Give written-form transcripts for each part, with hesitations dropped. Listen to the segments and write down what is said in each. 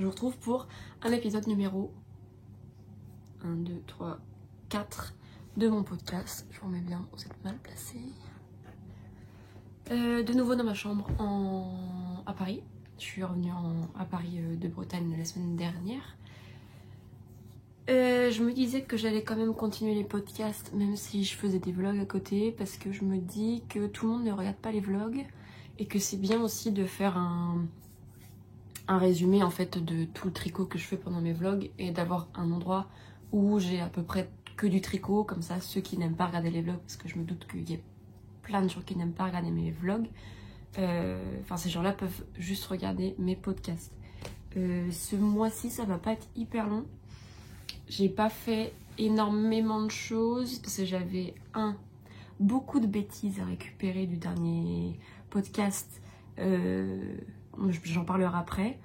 vous retrouve pour un épisode numéro 1, 2, 3, 4 de mon podcast. Je vous remets bien, vous êtes mal placés. De nouveau dans ma chambre à Paris. Je suis revenue à Paris de Bretagne la semaine dernière. Je me disais que j'allais quand même continuer les podcasts même si je faisais des vlogs à côté, parce que je me dis que tout le monde ne regarde pas les vlogs et que c'est bien aussi de faire un résumé en fait de tout le tricot que je fais pendant mes vlogs et d'avoir un endroit où j'ai à peu près que du tricot, comme ça ceux qui n'aiment pas regarder les vlogs, parce que je me doute qu'il y a plein de gens qui n'aiment pas regarder mes vlogs, ces gens-là peuvent juste regarder mes podcasts. Ce mois-ci ça va pas être hyper long. J'ai pas fait énormément de choses parce que j'avais beaucoup de bêtises à récupérer du dernier podcast. J'en parlerai après.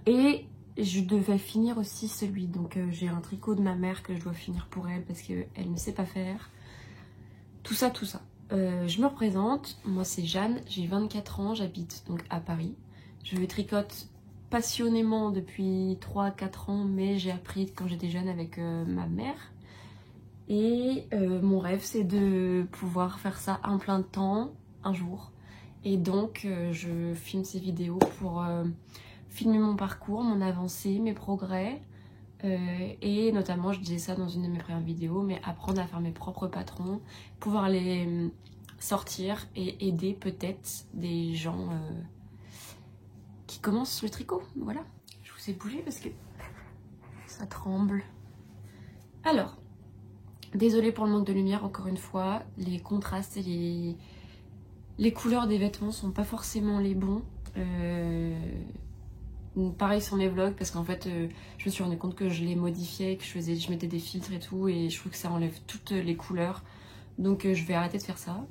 Et je devais finir aussi celui. Donc j'ai un tricot de ma mère que je dois finir pour elle parce qu'elle ne sait pas faire. Tout ça. Je me représente. Moi c'est Jeanne, j'ai 24 ans, j'habite donc à Paris. Je tricote passionnément depuis 3-4 ans, mais j'ai appris quand j'étais jeune avec ma mère. Et mon rêve c'est de pouvoir faire ça en plein temps un jour. Et donc je filme ces vidéos pour filmer mon parcours, mon avancée, mes progrès. Et notamment, je disais ça dans une de mes premières vidéos, mais apprendre à faire mes propres patrons, pouvoir les sortir et aider peut-être des gens qui commencent le tricot. Voilà, je vous ai bougé parce que ça tremble. Alors, désolée pour le manque de lumière encore une fois, les contrastes et les couleurs des vêtements sont pas forcément les bons. Pareil sur mes vlogs, parce qu'en fait je me suis rendu compte que je les modifiais, que je mettais des filtres et tout, et je trouve que ça enlève toutes les couleurs, donc je vais arrêter de faire ça.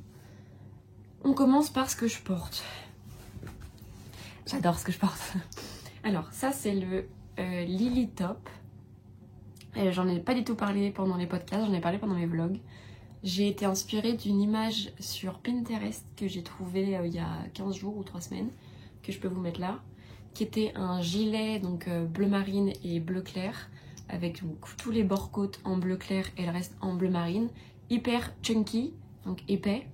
On commence par ce que je porte. J'adore ce que je porte. Alors ça c'est le Lily Top. J'en ai pas du tout parlé pendant les podcasts, j'en ai parlé pendant mes vlogs. J'ai été inspirée d'une image sur Pinterest que j'ai trouvée il y a 15 jours ou 3 semaines, que je peux vous mettre là, qui était un gilet donc bleu marine et bleu clair, avec donc, tous les bords côtes en bleu clair et le reste en bleu marine, hyper chunky, donc épais,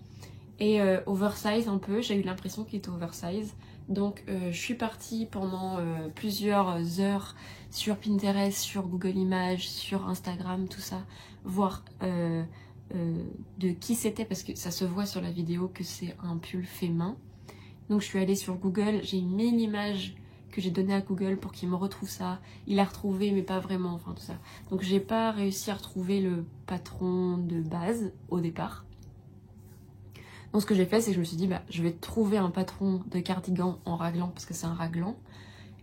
et oversize un peu. J'ai eu l'impression qu'il était oversize, donc je suis partie pendant plusieurs heures sur Pinterest, sur Google Images, sur Instagram, tout ça, voir de qui c'était, parce que ça se voit sur la vidéo que c'est un pull fait main. Donc je suis allée sur Google, j'ai mis l'image que j'ai donnée à Google pour qu'il me retrouve ça. Il a retrouvé mais pas vraiment, enfin tout ça. Donc j'ai pas réussi à retrouver le patron de base au départ. Donc ce que j'ai fait, c'est que je me suis dit je vais trouver un patron de cardigan en raglan, parce que c'est un raglan,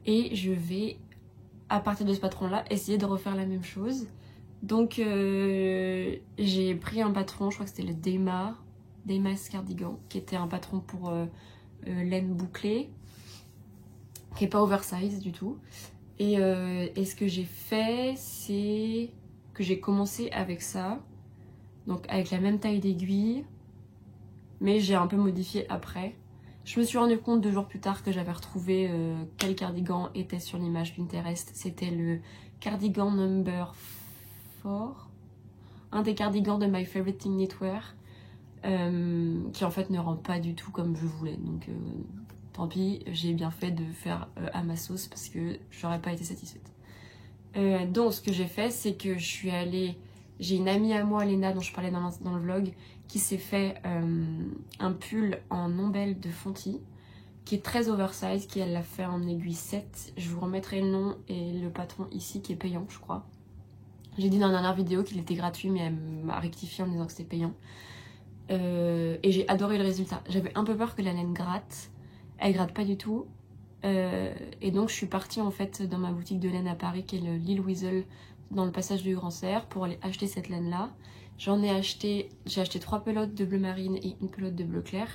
et je vais à partir de ce patron là essayer de refaire la même chose. Donc j'ai pris un patron, je crois que c'était le Daymas cardigan, qui était un patron pour laine bouclée, qui est pas oversize du tout. Et ce que j'ai fait, c'est que j'ai commencé avec ça, donc avec la même taille d'aiguille, mais j'ai un peu modifié après. Je me suis rendu compte 2 jours plus tard que j'avais retrouvé quel cardigan était sur l'image Pinterest. C'était le cardigan number 4, un des cardigans de My Favorite Thing Knitwear, qui en fait ne rend pas du tout comme je voulais, donc tant pis, j'ai bien fait de faire à ma sauce, parce que j'aurais pas été satisfaite. Donc ce que j'ai fait, c'est que je suis allée, j'ai une amie à moi, Léna, dont je parlais dans le vlog, qui s'est fait un pull en ombelle de Fonty, qui est très oversize, qui elle l'a fait en aiguille 7. Je vous remettrai le nom et le patron ici, qui est payant je crois. J'ai dit dans la dernière vidéo qu'il était gratuit, mais elle m'a rectifié en disant que c'était payant. Et j'ai adoré le résultat. J'avais un peu peur que la laine gratte. Elle gratte pas du tout. Et donc je suis partie en fait dans ma boutique de laine à Paris, qui est le Lille Weasel, dans le passage du Grand Serre, pour aller acheter cette laine là. J'ai acheté 3 pelotes de bleu marine et une pelote de bleu clair.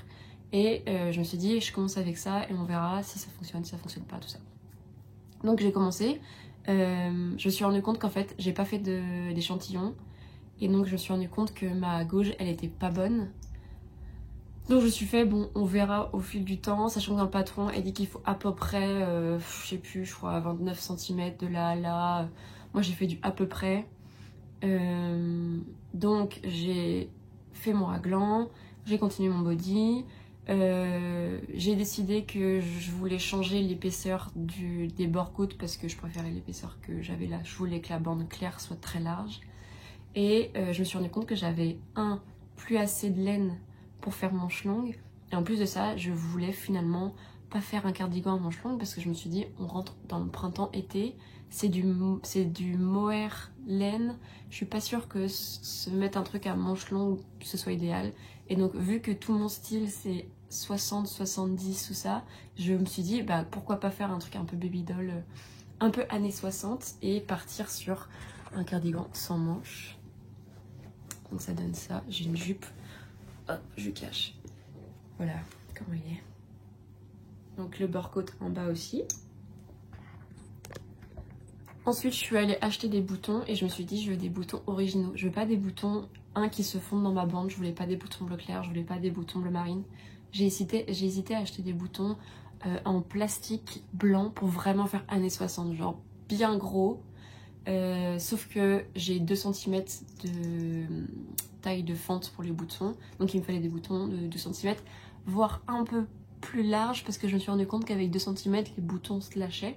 Et je me suis dit, je commence avec ça et on verra si ça fonctionne, si ça fonctionne pas, tout ça. Donc j'ai commencé. Je me suis rendu compte qu'en fait j'ai pas fait d'échantillon, et donc je me suis rendu compte que ma gauge elle était pas bonne. Donc je me suis fait, bon, on verra au fil du temps, sachant que dans le patron, elle dit qu'il faut à peu près, je sais plus, je crois 29 cm de là à là. Moi j'ai fait du à peu près. Donc j'ai fait mon raglan, j'ai continué mon body. J'ai décidé que je voulais changer l'épaisseur des bords-côtes parce que je préférais l'épaisseur que j'avais là. Je voulais que la bande claire soit très large. Et je me suis rendu compte que j'avais plus assez de laine pour faire manche longue. Et en plus de ça, je voulais finalement pas faire un cardigan à manche longue parce que je me suis dit, on rentre dans le printemps-été, c'est du mohair laine. Je suis pas sûre que se mettre un truc à manche longue, ce soit idéal. Et donc, vu que tout mon style, c'est 60, 70 ou ça, je me suis dit, bah pourquoi pas faire un truc un peu baby doll, un peu années 60 et partir sur un cardigan sans manches. Donc ça donne ça. J'ai une jupe. Hop, je cache. Voilà comment il est. Donc le bord-côte en bas aussi. Ensuite, je suis allée acheter des boutons et je me suis dit, je veux des boutons originaux. Je veux pas des boutons, qui se fondent dans ma bande. Je voulais pas des boutons bleu clair, je voulais pas des boutons bleu marine. J'ai hésité à acheter des boutons en plastique blanc pour vraiment faire années 60, genre bien gros. Sauf que j'ai 2 cm de taille de fente pour les boutons, donc il me fallait des boutons de 2 cm, voire un peu plus large parce que je me suis rendu compte qu'avec 2 cm les boutons se lâchaient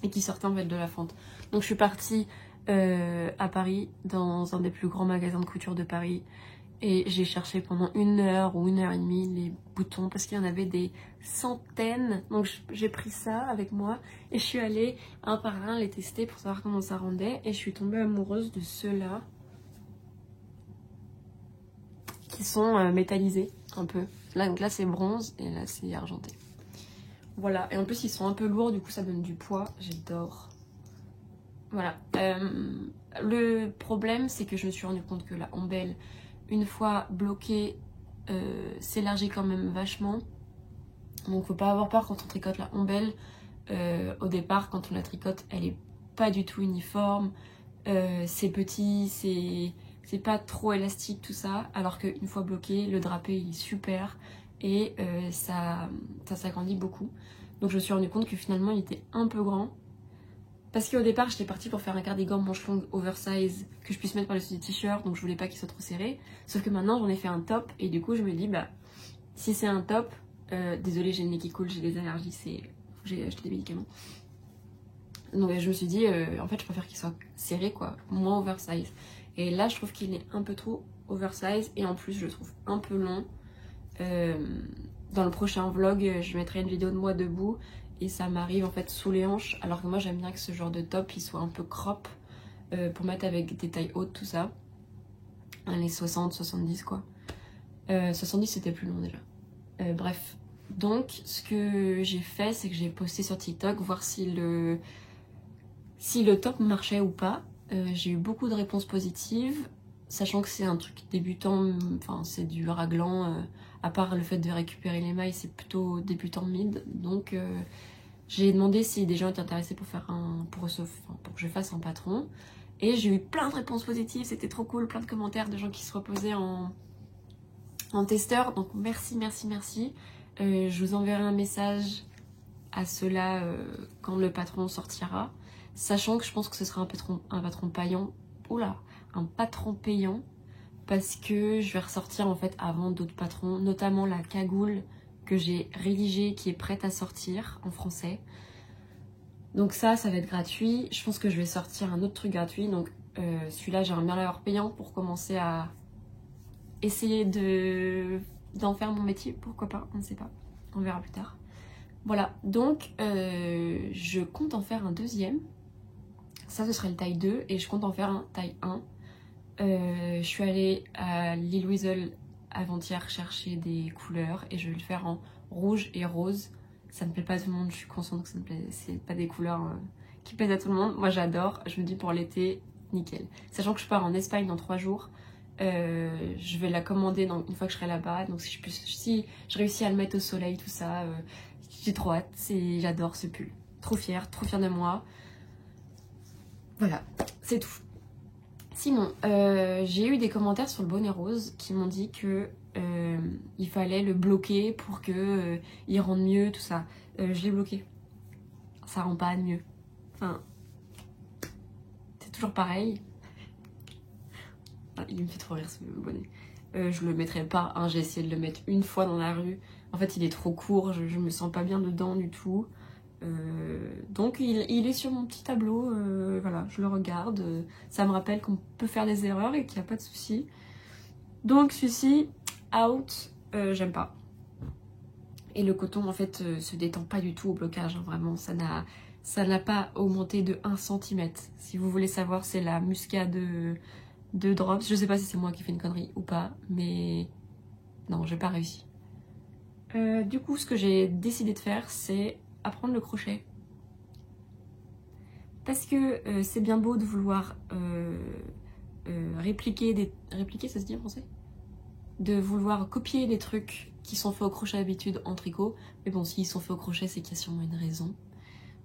et qui sortaient en fait de la fente. Donc je suis partie à Paris dans un des plus grands magasins de couture de Paris et j'ai cherché pendant 1 heure ou 1 heure et demie les boutons parce qu'il y en avait des centaines. Donc j'ai pris ça avec moi et je suis allée un par un les tester pour savoir comment ça rendait. Et je suis tombée amoureuse de ceux-là qui sont métallisés un peu. Là, donc là c'est bronze et là c'est argenté. Voilà, et en plus ils sont un peu lourds, du coup ça donne du poids. J'adore. Voilà. Le problème c'est que je me suis rendu compte que la ombelle, une fois bloquée, s'élargit quand même vachement. Donc faut pas avoir peur quand on tricote la ombelle. Au départ, quand on la tricote, elle est pas du tout uniforme. C'est petit, c'est pas trop élastique tout ça. Alors qu'une fois bloqué, le drapé il est super et ça s'agrandit beaucoup. Donc je me suis rendu compte que finalement il était un peu grand. Parce qu'au départ, j'étais partie pour faire un cardigan manche longue oversize que je puisse mettre par-dessus des t-shirts, donc je voulais pas qu'il soit trop serré. Sauf que maintenant, j'en ai fait un top et du coup, je me dis, bah, si c'est un top, désolée, j'ai le nez qui coule, j'ai des allergies, j'ai acheté des médicaments. Donc je me suis dit, en fait, je préfère qu'il soit serré, quoi, moins oversize. Et là, je trouve qu'il est un peu trop oversize et en plus, je le trouve un peu long. Dans le prochain vlog, je mettrai une vidéo de moi debout. Et ça m'arrive en fait sous les hanches, alors que moi j'aime bien que ce genre de top il soit un peu crop pour mettre avec des tailles hautes, tout ça. Les 60, 70 quoi. 70 c'était plus long déjà. Bref, donc ce que j'ai fait c'est que j'ai posté sur TikTok voir si le top marchait ou pas. J'ai eu beaucoup de réponses positives, sachant que c'est un truc débutant, enfin c'est du raglan, à part le fait de récupérer les mailles c'est plutôt débutant mid, donc j'ai demandé si des gens étaient intéressés pour faire pour que je fasse un patron. Et j'ai eu plein de réponses positives, c'était trop cool, plein de commentaires de gens qui se reposaient en testeur. Donc merci, merci, merci. Je vous enverrai un message à ceux-là quand le patron sortira. Sachant que je pense que ce sera un patron payant. Oula, un patron payant. Parce que je vais ressortir en fait avant d'autres patrons, notamment la cagoule que j'ai rédigée qui est prête à sortir en français. Donc ça va être gratuit. Je pense que je vais sortir un autre truc gratuit. Donc celui-là j'aimerais bien l'avoir payant pour commencer à essayer d'en faire mon métier. Pourquoi pas, on ne sait pas. On verra plus tard. Voilà, donc je compte en faire un deuxième. Ça ce serait le taille 2 et je compte en faire un taille 1. Je suis allée à Lille Weasel avant-hier chercher des couleurs et je vais le faire en rouge et rose. Ça ne plaît pas à tout le monde, je suis consciente que c'est pas des couleurs qui plaisent à tout le monde. Moi j'adore, je me dis pour l'été, nickel. Sachant que je pars en Espagne dans 3 jours, je vais la commander une fois que je serai là-bas. Donc si je réussis à le mettre au soleil, tout ça, j'ai trop hâte. J'adore ce pull. Trop fière de moi. Voilà, c'est tout. Sinon, j'ai eu des commentaires sur le bonnet rose qui m'ont dit que il fallait le bloquer pour que il rende mieux, tout ça. Je l'ai bloqué. Ça rend pas mieux. Enfin, c'est toujours pareil. Ah, il me fait trop rire ce bonnet. Je le mettrai pas, hein, j'ai essayé de le mettre une fois dans la rue. En fait, il est trop court, je me sens pas bien dedans du tout. Donc il est sur mon petit tableau, voilà, je le regarde. Ça me rappelle qu'on peut faire des erreurs et qu'il n'y a pas de souci. Donc celui-ci, out, j'aime pas. Et le coton en fait se détend pas du tout au blocage, hein, vraiment, ça n'a pas augmenté de 1 cm. Si vous voulez savoir, c'est la muscade de Drops. Je sais pas si c'est moi qui fais une connerie ou pas, mais non, j'ai pas réussi. Du coup, ce que j'ai décidé de faire, c'est apprendre le crochet. Parce que c'est bien beau de vouloir répliquer, ça se dit en français? De vouloir copier des trucs qui sont faits au crochet d'habitude en tricot. Mais bon, s'ils sont faits au crochet, c'est qu'il y a sûrement une raison.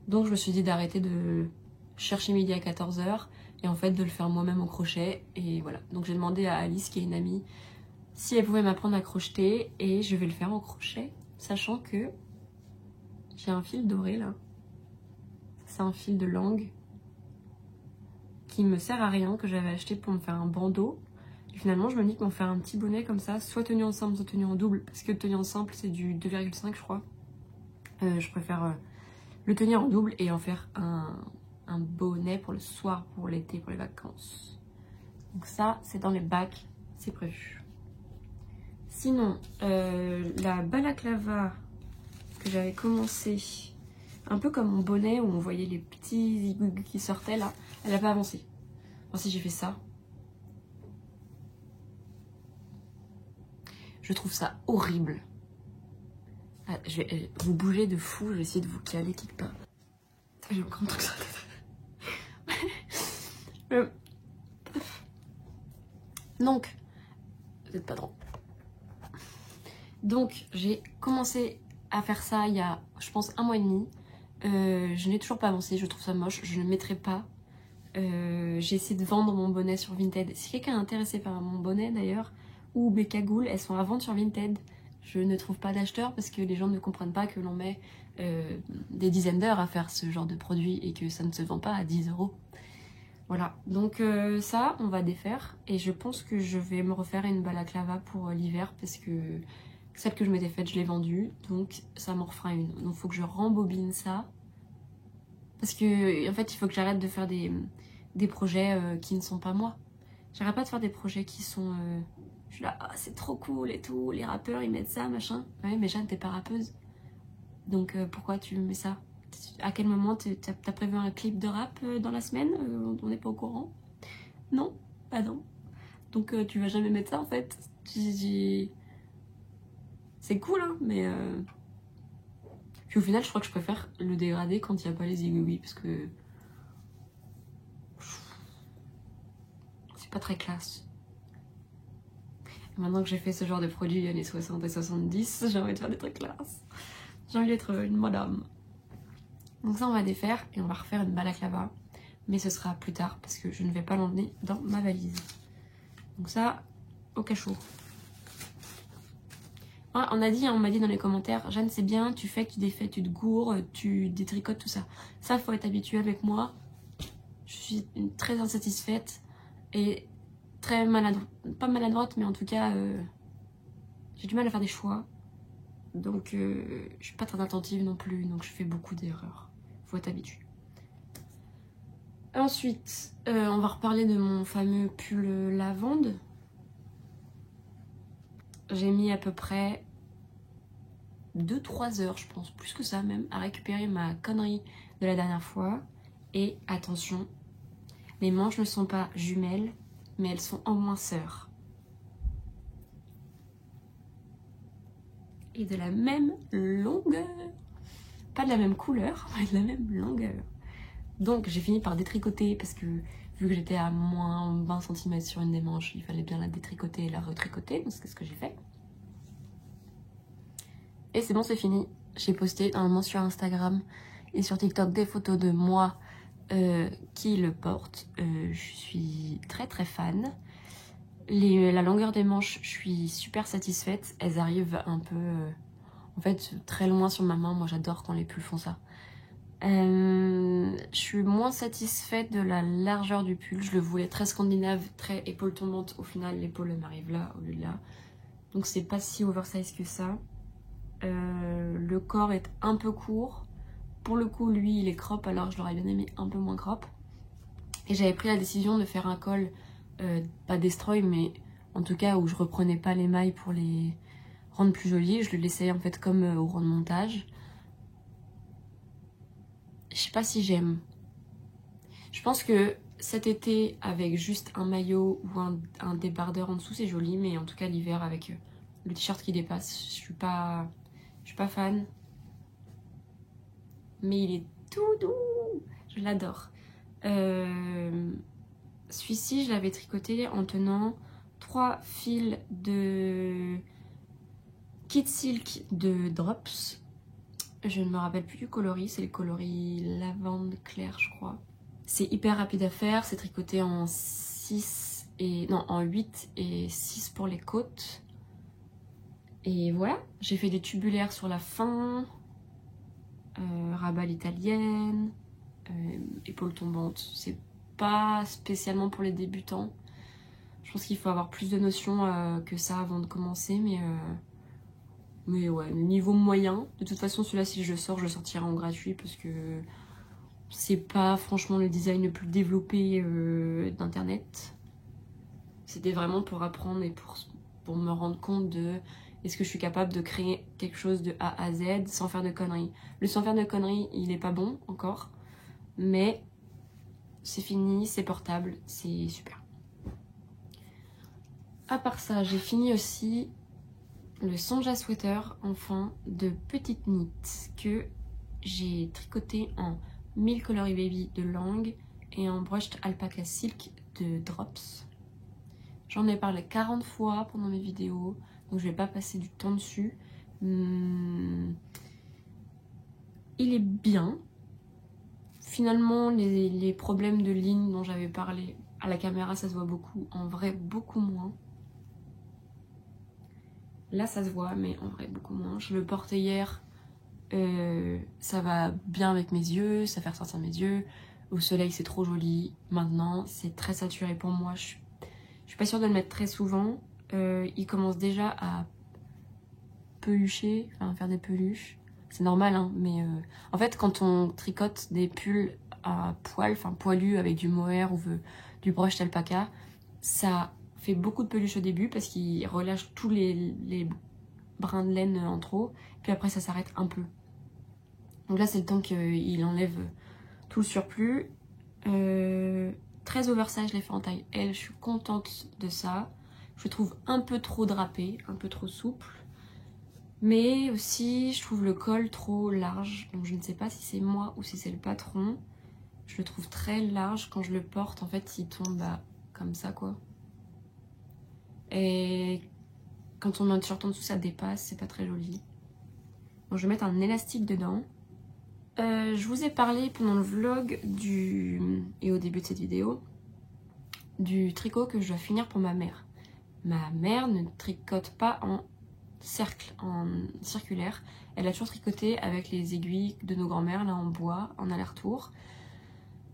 Donc je me suis dit d'arrêter de chercher midi à 14h et en fait de le faire moi-même au crochet. Et voilà, donc j'ai demandé à Alice, qui est une amie, si elle pouvait m'apprendre à crocheter et je vais le faire au crochet. Sachant que j'ai un fil doré là. C'est un fil de langue qui me sert à rien, que j'avais acheté pour me faire un bandeau. Et finalement, je me dis qu'on faire un petit bonnet comme ça, soit tenu en simple, soit tenu en double. Parce que tenu en simple, c'est du 2,5 je crois. Je préfère le tenir en double et en faire un bonnet pour le soir, pour l'été, pour les vacances. Donc ça, c'est dans les bacs, c'est prévu. Sinon, la balaclava que j'avais commencé, un peu comme mon bonnet où on voyait les petits igougs qui sortaient là, elle n'a pas avancé. Enfin, si j'ai fait ça. Je trouve ça horrible. Ah, vous bougez de fou, je vais essayer de vous caler quelque part. J'ai encore un truc sur la tête. Donc, vous êtes pas drôle. Donc, j'ai commencé à faire ça il y a, je pense, 1 mois et demi. Je n'ai toujours pas avancé, je trouve ça moche, je ne le mettrai pas. J'ai essayé de vendre mon bonnet sur Vinted. Si quelqu'un est intéressé par mon bonnet d'ailleurs, ou mes cagoules, elles sont à vendre sur Vinted. Je ne trouve pas d'acheteurs parce que les gens ne comprennent pas que l'on met des dizaines d'heures à faire ce genre de produit et que ça ne se vend pas à 10 €. Voilà, donc ça, on va défaire. Et je pense que je vais me refaire une balaclava pour l'hiver parce que celle que je m'étais faite, je l'ai vendue. Donc ça m'en refera une. Donc il faut que je rembobine ça. Parce que en fait, il faut que j'arrête de faire des projets qui ne sont pas moi. J'arrête pas de faire des projets qui sont... je suis là, ah, c'est trop cool et tout, les rappeurs ils mettent ça, machin. Ouais, mais Jeanne, t'es pas rappeuse. Donc pourquoi tu mets ça? À quel moment t'as prévu un clip de rap dans la semaine? On n'est pas au courant? Non? Bah non. Donc tu vas jamais mettre ça en fait. C'est cool hein, mais... Puis au final, je crois que je préfère le dégrader quand il n'y a pas les aiguilles, parce que... c'est pas très classe. Et maintenant que j'ai fait ce genre de produit années 60 et 70, j'ai envie de faire des trucs classe. J'ai envie d'être une madame. Donc ça, on va défaire et on va refaire une balaclava. Mais ce sera plus tard, parce que je ne vais pas l'emmener dans ma valise. Donc ça, au cachot. Ah, on m'a dit dans les commentaires, Jeanne c'est bien, tu fais, tu défais, tu te gourres, tu détricotes, tout ça. Ça, faut être habitué avec moi. Je suis très insatisfaite et très maladroite, pas maladroite, mais en tout cas, j'ai du mal à faire des choix. Donc, je suis pas très attentive non plus, donc je fais beaucoup d'erreurs. Faut être habitué. Ensuite, on va reparler de mon fameux pull lavande. J'ai mis à peu près 2-3 heures, je pense, plus que ça même, à récupérer ma connerie de la dernière fois. Et attention, les manches ne sont pas jumelles, mais elles sont en moins sœurs. Et de la même longueur. Pas de la même couleur, mais de la même longueur. Donc j'ai fini par détricoter parce que vu que j'étais à moins 20 cm sur une des manches, il fallait bien la détricoter et la retricoter, donc c'est ce que j'ai fait. Et c'est bon, c'est fini. J'ai posté un moment sur Instagram et sur TikTok des photos de moi qui le porte. Je suis très très fan. La longueur des manches, je suis super satisfaite. Elles arrivent un peu, en fait, très loin sur ma main. Moi, j'adore quand les pulls font ça. Je suis moins satisfaite de la largeur du pull. Je le voulais très scandinave, très épaule tombante. Au final, l'épaule m'arrive là au lieu de là. Donc c'est pas si oversize que ça. Le corps est un peu court. Pour le coup, lui, il est crop, alors je l'aurais bien aimé un peu moins crop. Et j'avais pris la décision de faire un col, pas destroy, mais en tout cas où je reprenais pas les mailles pour les rendre plus jolies. Je le laissais en fait comme au rond de montage. Je sais pas si j'aime. Je pense que cet été, avec juste un maillot ou un débardeur en dessous, c'est joli. Mais en tout cas, l'hiver, avec le t-shirt qui dépasse, je suis pas fan. Mais il est tout doux. Je l'adore. Celui-ci, je l'avais tricoté en tenant 3 fils de Kid Silk de Drops. Je ne me rappelle plus du coloris, c'est le coloris lavande clair, je crois. C'est hyper rapide à faire, c'est tricoté en 8 et 6 pour les côtes. Et voilà, j'ai fait des tubulaires sur la fin, rabat l'italienne, épaule tombante. C'est pas spécialement pour les débutants. Je pense qu'il faut avoir plus de notions que ça avant de commencer, mais ouais, niveau moyen. De toute façon, celui-là, si je le sors, je le sortirai en gratuit parce que c'est pas franchement le design le plus développé d'internet. C'était vraiment pour apprendre et pour me rendre compte de est-ce que je suis capable de créer quelque chose de A à Z sans faire de conneries. Le sans faire de conneries, il est pas bon encore, mais c'est fini, c'est portable, c'est super. À part ça, j'ai fini aussi le Sonja Sweater, enfin, de Petite Knit, que j'ai tricoté en Mille Coloris Baby de Lang et en Brushed Alpaca Silk de Drops. J'en ai parlé 40 fois pendant mes vidéos, donc je vais pas passer du temps dessus. Il est bien. Finalement, les problèmes de ligne dont j'avais parlé à la caméra, ça se voit beaucoup. En vrai, beaucoup moins. Là, ça se voit, mais en vrai, beaucoup moins. Je le portais hier. Ça va bien avec mes yeux, ça fait ressortir mes yeux. Au soleil, c'est trop joli. Maintenant, c'est très saturé pour moi. Je suis pas sûre de le mettre très souvent. Il commence déjà à pelucher, enfin faire des peluches. C'est normal, hein, mais en fait, quand on tricote des pulls à poil, enfin poilus avec du mohair ou du brushed alpaca, ça fait beaucoup de peluches au début parce qu'il relâche tous les brins de laine en trop, puis après ça s'arrête un peu. Donc là, c'est le temps qu'il enlève tout le surplus. Très oversize, je l'ai fait en taille L, je suis contente de ça. Je le trouve un peu trop drapé, un peu trop souple. Mais aussi, je trouve le col trop large. Donc je ne sais pas si c'est moi ou si c'est le patron. Je le trouve très large. Quand je le porte, en fait, il tombe comme ça, quoi. Et quand on met un t-shirt en dessous, ça dépasse. C'est pas très joli. Donc je vais mettre un élastique dedans. Je vous ai parlé pendant le vlog et au début de cette vidéo du tricot que je dois finir pour ma mère. Ma mère ne tricote pas en cercle, en circulaire. Elle a toujours tricoté avec les aiguilles de nos grands-mères, là en bois, en aller-retour.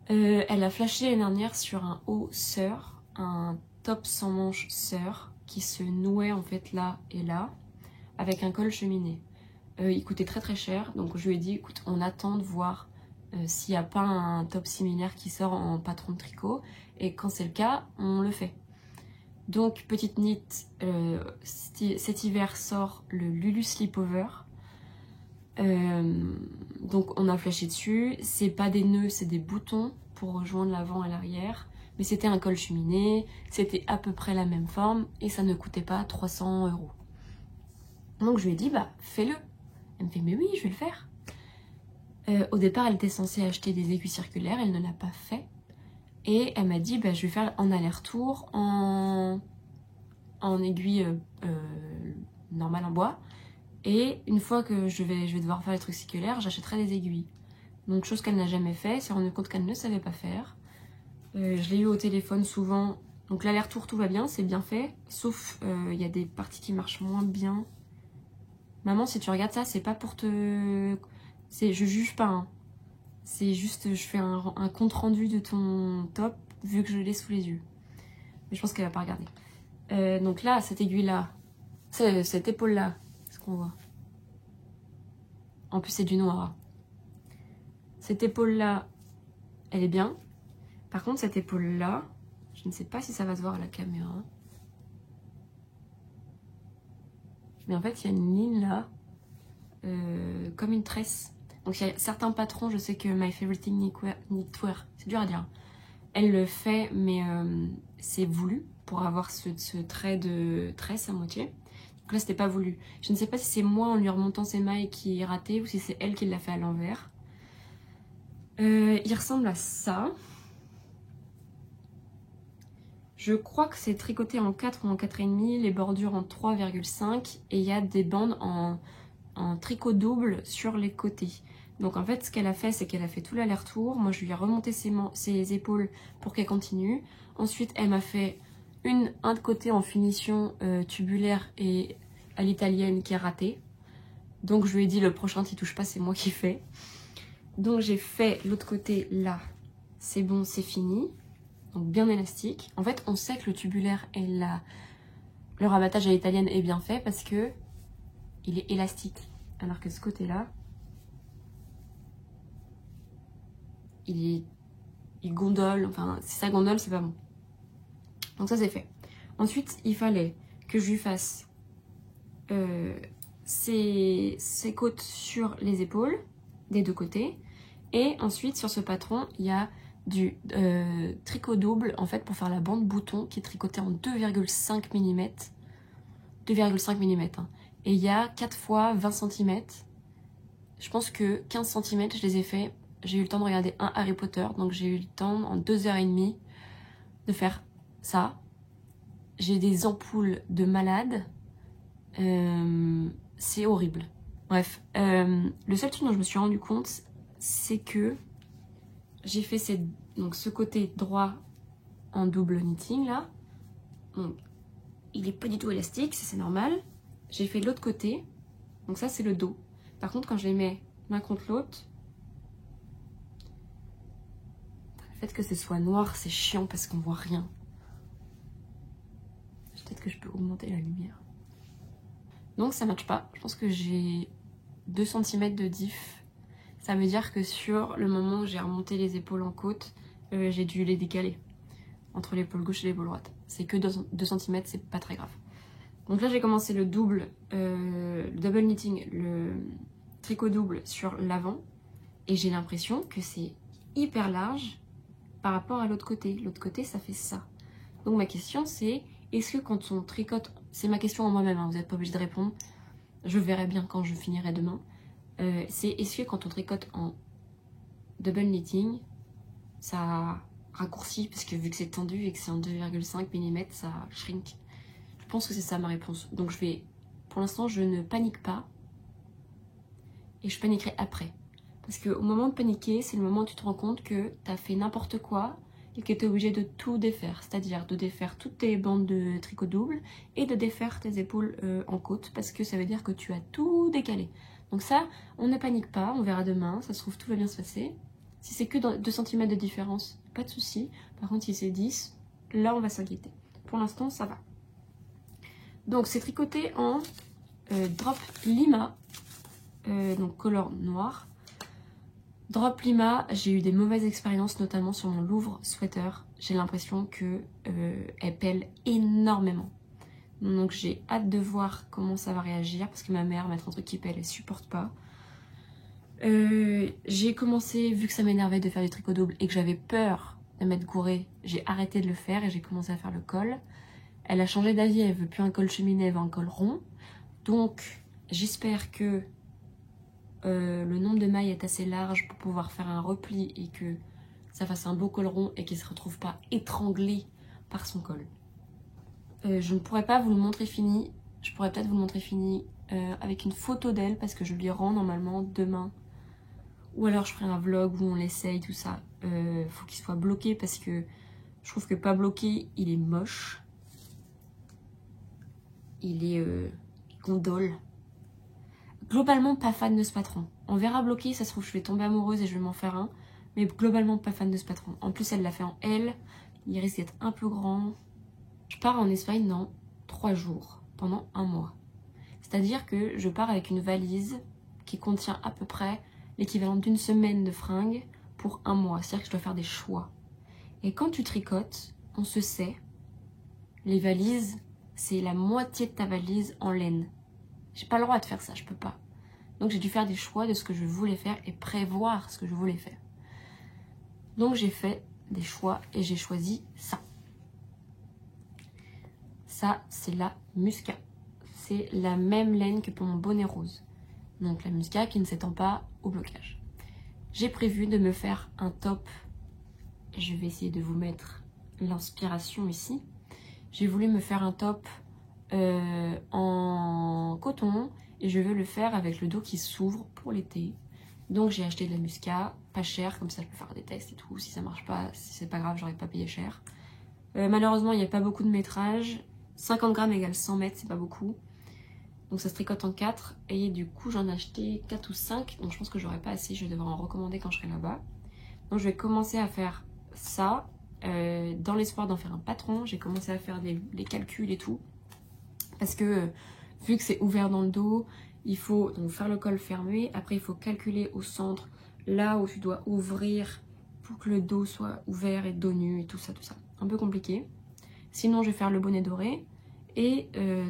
Elle a flashé l'année dernière sur un haut sœur, un top sans manches sœur, qui se nouait en fait là et là, avec un col cheminé. Il coûtait très très cher, donc je lui ai dit écoute, on attend de voir s'il n'y a pas un top similaire qui sort en patron de tricot, et quand c'est le cas, on le fait. Donc Petite Knit, cet hiver sort le Lulu Slipover. Donc on a flashé dessus, c'est pas des nœuds, c'est des boutons pour rejoindre l'avant et l'arrière. Mais c'était un col cheminé, c'était à peu près la même forme et ça ne coûtait pas 300 €. Donc je lui ai dit fais-le. Elle me fait mais oui, je vais le faire. Au départ elle était censée acheter des aiguilles circulaires, elle ne l'a pas fait. Et elle m'a dit je vais faire en aller-retour en aiguille normale en bois. Et une fois que je vais devoir faire les trucs circulaires, j'achèterai des aiguilles. Donc chose qu'elle n'a jamais fait, elle s'est rendue compte qu'elle ne savait pas faire. Je l'ai eu au téléphone souvent Donc l'aller-retour, tout va bien, c'est bien fait. Sauf, il y a des parties qui marchent moins bien. Maman, si tu regardes ça, c'est pas pour te... Je juge pas, hein. C'est juste, je fais un compte rendu de ton top, vu que je l'ai sous les yeux. Mais je pense qu'elle va pas regarder. Donc là, cette aiguille-là, cette épaule-là, ce qu'on voit. En plus, c'est du noir. Cette épaule-là, elle est bien. Par contre, cette épaule-là, je ne sais pas si ça va se voir à la caméra. Mais en fait, il y a une ligne là, comme une tresse. Donc il y a certains patrons, je sais que My Favorite Thing Knitwear, c'est dur à dire. Elle le fait, mais c'est voulu pour avoir ce trait de tresse à moitié. Donc là, c'était pas voulu. Je ne sais pas si c'est moi en lui remontant ses mailles qui est raté ou si c'est elle qui l'a fait à l'envers. Il ressemble à ça. Je crois que c'est tricoté en 4 ou en 4,5, les bordures en 3,5 et il y a des bandes en tricot double sur les côtés. Donc en fait ce qu'elle a fait, c'est qu'elle a fait tout l'aller-retour. Moi je lui ai remonté ses épaules pour qu'elle continue. Ensuite elle m'a fait un de côté en finition tubulaire et à l'italienne qui est raté. Donc je lui ai dit le prochain t'y touche pas, c'est moi qui fais. Donc j'ai fait l'autre côté là, c'est bon, c'est fini. Donc bien élastique. En fait on sait que le tubulaire et le rabattage à l'italienne est bien fait parce que il est élastique. Alors que ce côté-là, il gondole. Enfin, si ça gondole, c'est pas bon. Donc ça, c'est fait. Ensuite, il fallait que je lui fasse ses côtes sur les épaules, des deux côtés. Et ensuite, sur ce patron, il y a du tricot double, en fait, pour faire la bande bouton, qui est tricotée en 2,5 mm. 2,5 mm. Hein. Et il y a 4 fois 20 cm. Je pense que 15 cm, je les ai fait. J'ai eu le temps de regarder un Harry Potter. Donc j'ai eu le temps en 2h30 de faire ça. J'ai des ampoules de malade. C'est horrible. Bref. Le seul truc dont je me suis rendu compte, c'est que j'ai fait donc ce côté droit en double knitting là. Donc il est pas du tout élastique, ça c'est normal. J'ai fait de l'autre côté. Donc ça c'est le dos. Par contre quand je les mets l'un contre l'autre, le fait que ce soit noir c'est chiant parce qu'on voit rien. Peut-être que je peux augmenter la lumière. Donc ça matche pas. Je pense que j'ai 2 cm de diff. Ça veut dire que sur le moment où j'ai remonté les épaules en côte, j'ai dû les décaler entre l'épaule gauche et l'épaule droite. C'est que 2 cm, c'est pas très grave. Donc là j'ai commencé le double knitting, le tricot double sur l'avant. Et j'ai l'impression que c'est hyper large par rapport à l'autre côté. L'autre côté ça fait ça. Donc ma question c'est, est-ce que quand on tricote, c'est ma question en moi-même, hein, vous n'êtes pas obligé de répondre, je verrai bien quand je finirai demain, c'est est-ce que quand on tricote en double knitting, ça raccourcit, parce que vu que c'est tendu et que c'est en 2,5 mm, ça shrink. Je pense que c'est ça ma réponse. Donc pour l'instant je ne panique pas, et je paniquerai après. Parce qu'au moment de paniquer, c'est le moment où tu te rends compte que tu as fait n'importe quoi, et que tu es obligé de tout défaire, c'est-à-dire de défaire toutes tes bandes de tricot double et de défaire tes épaules en côte, parce que ça veut dire que tu as tout décalé. Donc ça, on ne panique pas, on verra demain, ça se trouve tout va bien se passer. Si c'est que 2 cm de différence, pas de souci. Par contre si c'est 10, là on va s'inquiéter. Pour l'instant ça va. Donc c'est tricoté en drop lima, donc color noir. Drop lima, j'ai eu des mauvaises expériences, notamment sur mon Louvre sweater. J'ai l'impression que elle pèle énormément. Donc j'ai hâte de voir comment ça va réagir, parce que ma mère, mettre un truc qui pèle, elle supporte pas. J'ai commencé, vu que ça m'énervait de faire du tricot double et que j'avais peur de m'être gourée, j'ai arrêté de le faire et j'ai commencé à faire le col. Elle a changé d'avis, elle veut plus un col cheminée, elle veut un col rond. Donc j'espère que le nombre de mailles est assez large pour pouvoir faire un repli et que ça fasse un beau col rond et qu'il ne se retrouve pas étranglé par son col. Je ne pourrais pas vous le montrer fini. Je pourrais peut-être vous le montrer fini avec une photo d'elle, parce que je lui rends normalement demain. Ou alors je ferai un vlog où on l'essaye, tout ça. Faut qu'il soit bloqué parce que Je trouve que pas bloqué, il est moche. Il est gondole. Globalement, pas fan de ce patron. On verra bloqué, ça se trouve, je vais tomber amoureuse et je vais m'en faire un. Mais globalement, pas fan de ce patron. En plus, elle l'a fait en L. Il risque d'être un peu grand. Je pars en Espagne dans 3 jours, pendant 1 mois. C'est-à-dire que je pars avec une valise qui contient à peu près l'équivalent d'une semaine de fringues pour 1 mois. C'est-à-dire que je dois faire des choix. Et quand tu tricotes, on se sait, les valises, c'est la moitié de ta valise en laine. J'ai pas le droit de faire ça, je peux pas. Donc j'ai dû faire des choix de ce que je voulais faire et prévoir ce que je voulais faire. Donc j'ai fait des choix et j'ai choisi ça. Ça, c'est la musca. C'est la même laine que pour mon bonnet rose. Donc la musca qui ne s'étend pas au blocage. J'ai prévu de me faire un top. Je vais essayer de vous mettre l'inspiration ici. J'ai voulu me faire un top en coton et je veux le faire avec le dos qui s'ouvre pour l'été. Donc j'ai acheté de la musca, pas cher, comme ça je peux faire des tests et tout. Si ça marche pas, si c'est pas grave, j'aurais pas payé cher. Malheureusement, il n'y a pas beaucoup de métrage. 50 grammes égale 100 mètres, c'est pas beaucoup. Donc ça se tricote en 4. Et du coup, j'en ai acheté 4 ou 5. Donc je pense que j'aurai pas assez. Je vais devoir en recommander quand je serai là-bas. Donc je vais commencer à faire ça. Dans l'espoir d'en faire un patron. J'ai commencé à faire les calculs et tout. Parce que vu que c'est ouvert dans le dos, il faut donc faire le col fermé. Après, il faut calculer au centre, là où tu dois ouvrir pour que le dos soit ouvert et dos nu et tout ça, tout ça. Un peu compliqué. Sinon, je vais faire le bonnet doré. Et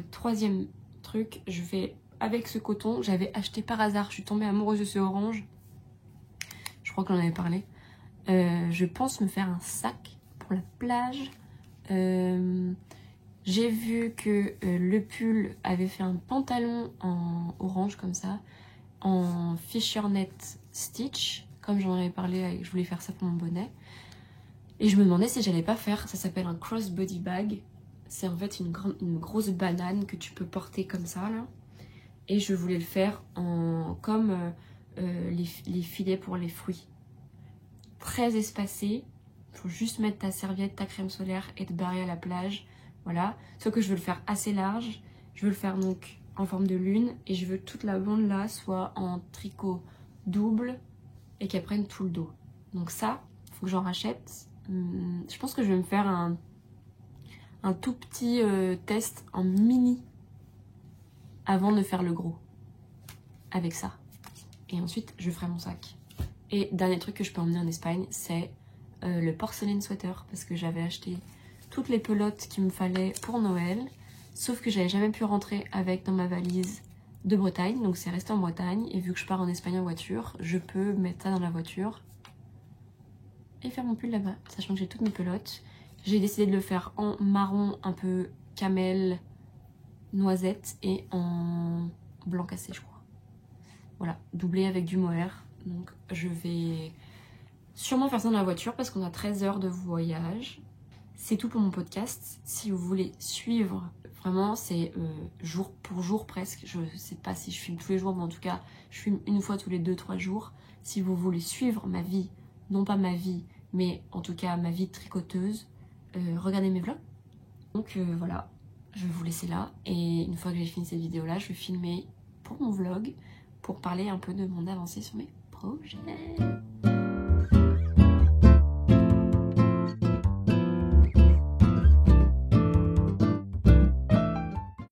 troisième truc, je vais, avec ce coton, j'avais acheté par hasard, je suis tombée amoureuse de ce orange. Je crois qu'on en avait parlé. Je pense me faire un sac pour la plage. J'ai vu que le pull avait fait un pantalon en orange comme ça, en fishnet stitch, comme j'en avais parlé, je voulais faire ça pour mon bonnet. Et je me demandais si j'allais pas faire, ça s'appelle un crossbody bag. C'est en fait une grosse banane que tu peux porter comme ça là. Et je voulais le faire comme les filets pour les fruits. Très espacé, il faut juste mettre ta serviette, ta crème solaire et te barrer à la plage. Voilà, sauf que je veux le faire assez large. Je veux le faire donc en forme de lune et je veux que toute la bande là soit en tricot double et qu'elle prenne tout le dos. Donc ça, il faut que j'en rachète. Je pense que je vais me faire un tout petit test en mini avant de faire le gros avec ça. Et ensuite, je ferai mon sac. Et dernier truc que je peux emmener en Espagne, c'est le porcelain sweater parce que j'avais acheté toutes les pelotes qu'il me fallait pour Noël, sauf que j'avais jamais pu rentrer avec dans ma valise de Bretagne, donc c'est resté en Bretagne, et vu que je pars en Espagne en voiture, je peux mettre ça dans la voiture et faire mon pull là-bas, sachant que j'ai toutes mes pelotes. J'ai décidé de le faire en marron un peu camel, noisette, et en blanc cassé je crois. Voilà, doublé avec du mohair, donc je vais sûrement faire ça dans la voiture parce qu'on a 13 heures de voyage. C'est tout pour mon podcast. Si vous voulez suivre, vraiment c'est jour pour jour presque. Je sais pas si je filme tous les jours, mais en tout cas je filme une fois tous les 2-3 jours. Si vous voulez suivre ma vie, non pas ma vie, mais en tout cas ma vie de tricoteuse, regardez mes vlogs. Donc voilà, je vais vous laisser là. Et une fois que j'ai fini cette vidéo là, je vais filmer pour mon vlog, pour parler un peu de mon avancée sur mes projets.